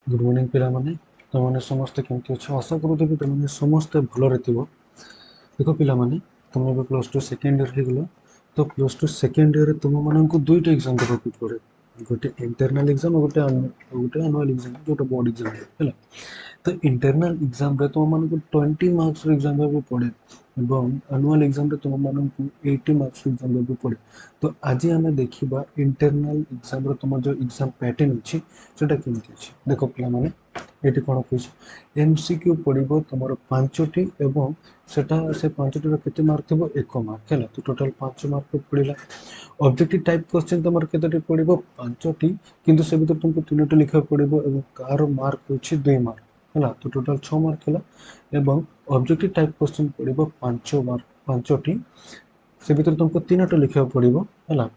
Good morning पिला माने तुमने समस्त केमती अच्छे आशा करूँ तुमने समस्ते भलरे थो। देख पिला माने तुम भी प्लस टू सेकेंड ईयर हो गल तो प्लस टू सेकेंड ईयर तुम मानक दुईटा एग्जाम देवाक पड़े गोटे इंटरनल एग्जाम और गोटे एनुअल एग्जाम जो बोर्ड एग्जाम है। तो इंटरनल एग्जाम रे तुम मानक 20 मार्क्स एग्जाम देवाक पड़े एवं एनुअल एग्जाम रे तुम मानक 80 मार्क्स एग्जाम देवाक पड़े। तो आज आम देखा इंटरनल एग्जाम तुम जो एग्जाम पैटर्न अच्छी से केमती अच्छी देख पिला माने ये कौन कह एमसीक्यू पड़ो तुम 5टी एवं सेटा से 5टी केते मार्क थो 1 मार्क है तो टोटाल 5 मार्क पड़ा। ऑब्जेक्टिव टाइप क्वेश्चन तुम केतोटी पड़ो 5टी किंतु से भीतर तुमको 3टी लिखा पड़ो और कार मार्क होची 2 मार्क है तो टोटाल 6 मार्क है एवं ऑब्जेक्टिव टाइप क्वेश्चन पड़ो 5 मार्क 5टी से भीतर तुमको 3टा लिखा पड़ो है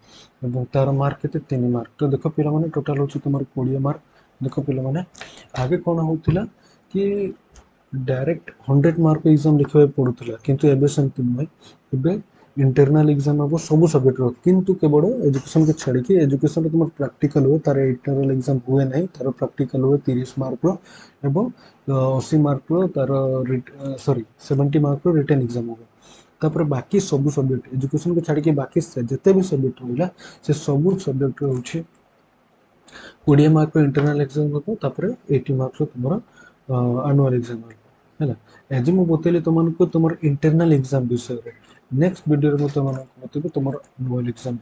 तार मार्क के 3 मार्क। तो देख पिला माने टोटाल होची तुम 20 मार्क। देख पिला माने आगे कौन होता कि डायरेक्ट 100 मार्क एग्जाम लिखा पड़ूला किंतु एबे सेमती नुहे एबे इंटरनल एग्जाम हम सब सब्जेक्ट किंतु केवल एजुकेशन के छाड़ी एजुकेशन तुम प्रैक्टिकल हुए तार इंटरनल एग्जाम हुए ना तार प्रैक्टिकल हुए 30 मार्क एवं 80 मार्क तार सॉरी 70 मार्क रिटर्न एग्जाम हुए। तापर बाकी सब सब्जेक्ट एजुकेशन को छाड़ी बाकी जिते भी सब्जेक्ट रहा से सब सब्जेक्ट रोचे 20 मार्क इंटरनल एग्जाम हम तापर 80 मार्क्स तुम एनुअल एग्जाम है। आज मुझे बतैली तुमको तुम इंटरनल एग्जाम विषय नेक्स्ट वीडियो में तुम बतेबी तुम एनुअल एग्जाम।